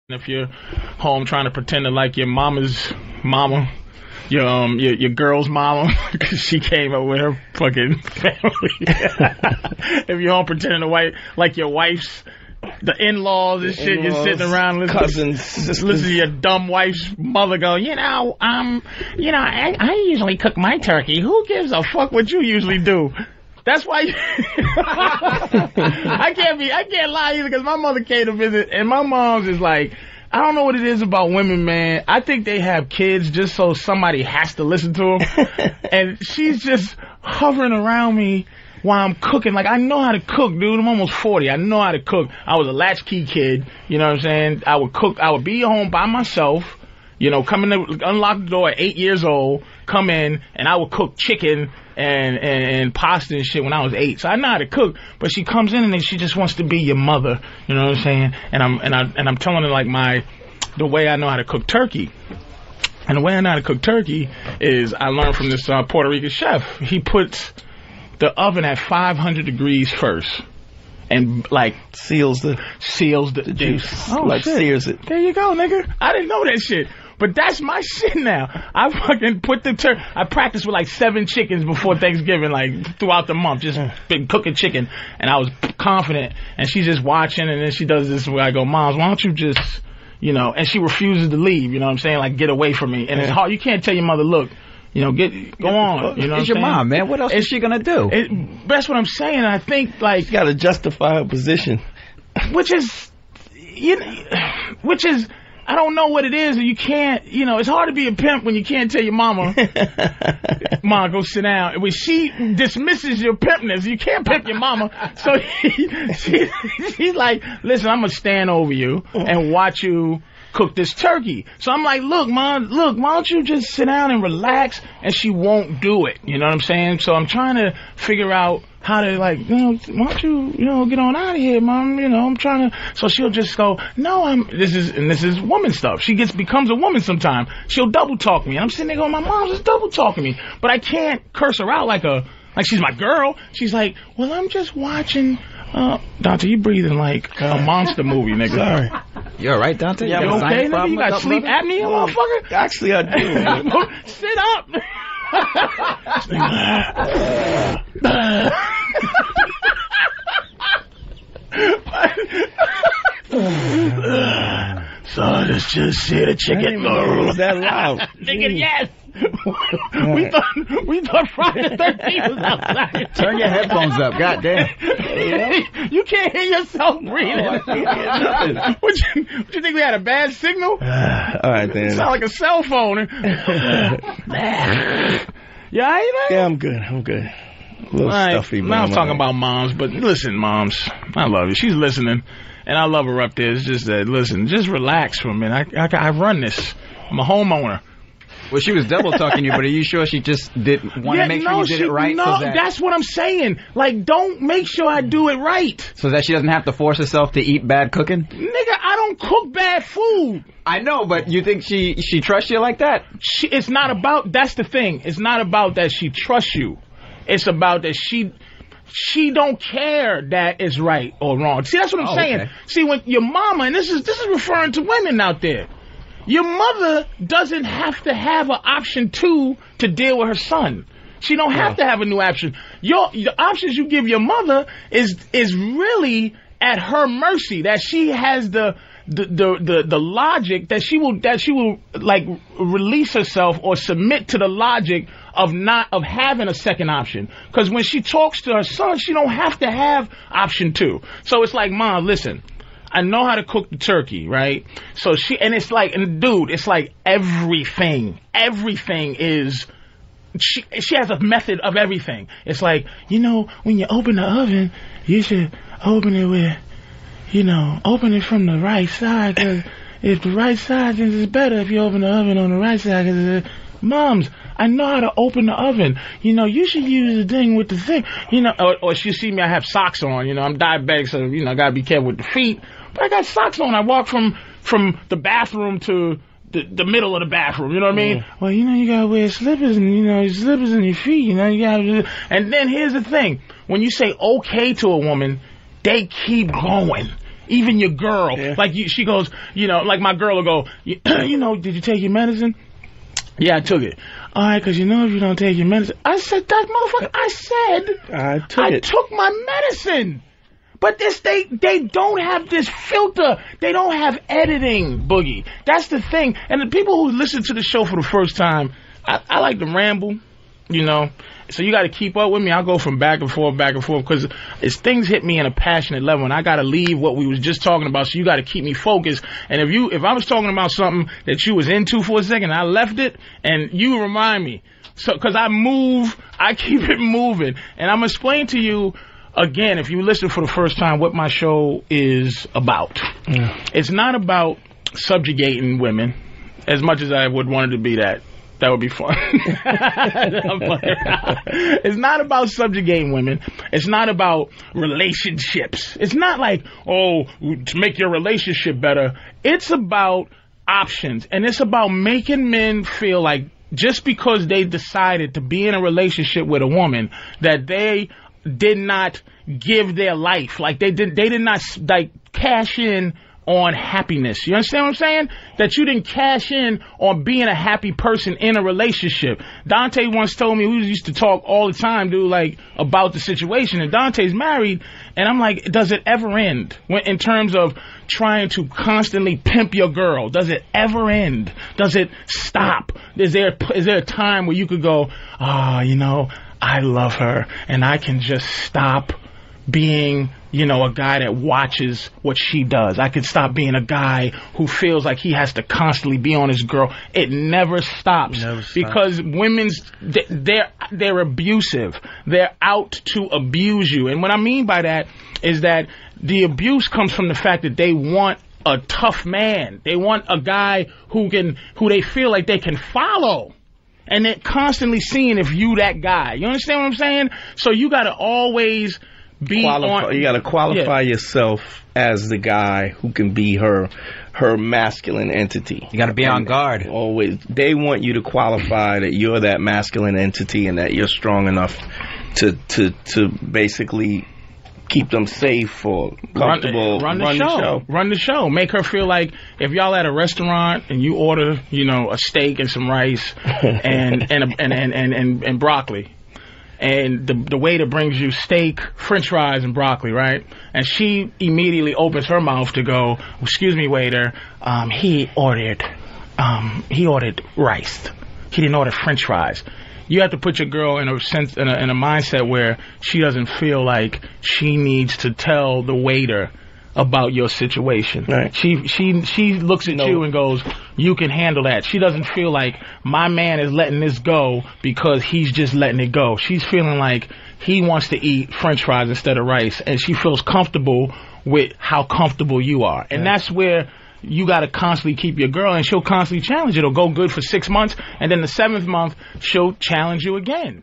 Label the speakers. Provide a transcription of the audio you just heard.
Speaker 1: If you're home trying to pretend to like your mama's mama, your girl's mama, because she came up with her fucking family. If you're home pretending to like your wife's, the in-laws and shit, you're sitting around listening,
Speaker 2: cousins,
Speaker 1: listen to your dumb wife's mother go, I usually cook my turkey. Who gives a fuck what you usually do? That's why I can't lie either, because my mother came to visit, and my mom's is like, I don't know what it is about women, man. I think they have kids just so somebody has to listen to them. And she's just hovering around me while I'm cooking. Like, I know how to cook, dude. I'm almost 40. I know how to cook. I was a latchkey kid. You know what I'm saying? I would cook. I would be home by myself. Come in, unlock the door at 8 years old, come in, and I would cook chicken and pasta and shit when I was 8. So I know how to cook, but she comes in and she just wants to be your mother. You know what I'm saying? And I'm telling her like the way I know how to cook turkey. And the way I know how to cook turkey is I learned from this Puerto Rican chef. He puts the oven at 500 degrees first. And like seals the juice. Oh, like shit. Sears it. There you go, nigga. I didn't know that shit. But that's my shit now. I fucking put I practiced with like 7 chickens before Thanksgiving, like throughout the month, just been cooking chicken. And I was confident. And she's just watching, and then she does this where I go, Moms, why don't you just, and she refuses to leave, you know what I'm saying? Like, get away from me. And it's hard. You can't tell your mother, look, go on.
Speaker 3: It's your mom, man. What else is she gonna do?
Speaker 1: That's what I'm saying. I think like
Speaker 2: she gotta justify her position,
Speaker 1: which is I don't know what it is. You can't. It's hard to be a pimp when you can't tell your mama, "Mom, go sit down." When she dismisses your pimpness, you can't pimp your mama. So she's like, "Listen, I'm gonna stand over you and watch you cook this turkey." So I'm like, "Look, Mom, why don't you just sit down and relax?" And she won't do it. You know what I'm saying? So I'm trying to figure out how to, like, why don't you, get on out of here, Mom? I'm trying to. So she'll just go, "No, this is woman stuff." She becomes a woman sometime. She'll double talk me. And I'm sitting there going, my mom's just double talking me. But I can't curse her out like she's my girl. She's like, "Well, I'm just watching." Dante, you breathing like a monster movie, nigga.
Speaker 2: Sorry.
Speaker 3: You all right, Dante?
Speaker 1: You okay, nigga? You got sleep apnea, motherfucker?
Speaker 2: Actually, I do.
Speaker 1: Sit up. So let's just see the chicken.
Speaker 2: Is that loud?
Speaker 1: Nigga, yes. We thought Friday the 13th was outside.
Speaker 3: Turn your headphones up, goddamn.
Speaker 1: You can't hear yourself breathing. What you think we had a bad signal?
Speaker 2: All right, then.
Speaker 1: It sound like a cell phone. You all right, man?
Speaker 2: Yeah, I'm good. A little stuffy.
Speaker 1: Now I'm talking about moms, but listen, moms, I love you. She's listening, and I love her up there. It's just that, listen, just relax for a minute. I run this. I'm a homeowner.
Speaker 3: Well, she was double talking you, but are you sure she just didn't want to make sure you did it right?
Speaker 1: No, that's what I'm saying. Like, don't make sure I do it right.
Speaker 3: So that she doesn't have to force herself to eat bad cooking?
Speaker 1: Nigga, I don't cook bad food.
Speaker 3: I know, but you think she trusts you like that?
Speaker 1: It's not about, that's the thing. It's not about that she trusts you. It's about that she don't care that it's right or wrong. See, that's what I'm saying. Okay. See, when your mama, and this is referring to women out there, your mother doesn't have to have an option 2 to deal with her son. She don't have to have a new option. The options you give your mother is really at her mercy. That she has the logic that she will like release herself or submit to the logic of having a second option. Because when she talks to her son, she don't have to have option 2. So it's like, Mom, listen, I know how to cook the turkey, right? So it's like, and dude, it's like everything is, she has a method of everything. It's like, when you open the oven, you should open it with, open it from the right side, because if the right side, then it's better if you open the oven on the right side, because Moms, I know how to open the oven. You should use the thing with the thing. Or she see me, I have socks on. I'm diabetic, so, I gotta be careful with the feet. But I got socks on. I walk from the bathroom to the middle of the bathroom. You know what I mean? Well, you gotta wear slippers and, slippers in your feet. You gotta. And then here's the thing. When you say okay to a woman, they keep going. even your girl.
Speaker 2: Yeah.
Speaker 1: Like she goes, like my girl will go, did you take your medicine? Yeah, I took it. All right, because if you don't take your medicine. I said, that motherfucker, I took my medicine. But they don't have this filter. They don't have editing, Boogie. That's the thing. And the people who listen to the show for the first time, I like to ramble, So you got to keep up with me. I'll go from back and forth, because things hit me in a passionate level, and I got to leave what we was just talking about. So you got to keep me focused. And if I was talking about something that you was into for a second, I left it, and you remind me. So because I keep it moving, and I'm gonna explain to you. Again, if you listen for the first time, what my show is about. It's not about subjugating women, as much as I would want it to be that. That would be fun. It's not about subjugating women. It's not about relationships. It's not like, to make your relationship better. It's about options. And it's about making men feel like just because they decided to be in a relationship with a woman, that they did not give their life. Like they did not like cash in on happiness. You understand what I'm saying? That you didn't cash in on being a happy person in a relationship. Dante once told me, we used to talk all the time, dude, like about the situation. And Dante's married, and I'm like, does it ever end? In terms of trying to constantly pimp your girl, does it ever end? Does it stop? Is there a time where you could go, I love her, and I can just stop being, a guy that watches what she does. I can stop being a guy who feels like he has to constantly be on his girl. It never stops. Because they're abusive. They're out to abuse you. And what I mean by that is that the abuse comes from the fact that they want a tough man. They want a guy who they feel like they can follow. And they're constantly seeing if you that guy. You understand what I'm saying? So you got to always be
Speaker 2: you got to qualify yourself as the guy who can be her masculine entity.
Speaker 3: You got to be on guard.
Speaker 2: Always. They want you to qualify that you're that masculine entity and that you're strong enough to basically keep them safe or comfortable.
Speaker 1: Run the show. Make her feel like if y'all at a restaurant and you order, a steak and some rice and broccoli, and the waiter brings you steak, French fries, and broccoli, right? And she immediately opens her mouth to go, "Excuse me, waiter. He ordered rice. He didn't order French fries." You have to put your girl in a mindset where she doesn't feel like she needs to tell the waiter about your situation.
Speaker 2: Right.
Speaker 1: She looks at you and goes, "You can handle that." She doesn't feel like my man is letting this go because he's just letting it go. She's feeling like he wants to eat French fries instead of rice, and she feels comfortable with how comfortable you are. And that's where you got to constantly keep your girl, and she'll constantly challenge you. It'll go good for 6 months, and then the 7th month, she'll challenge you again.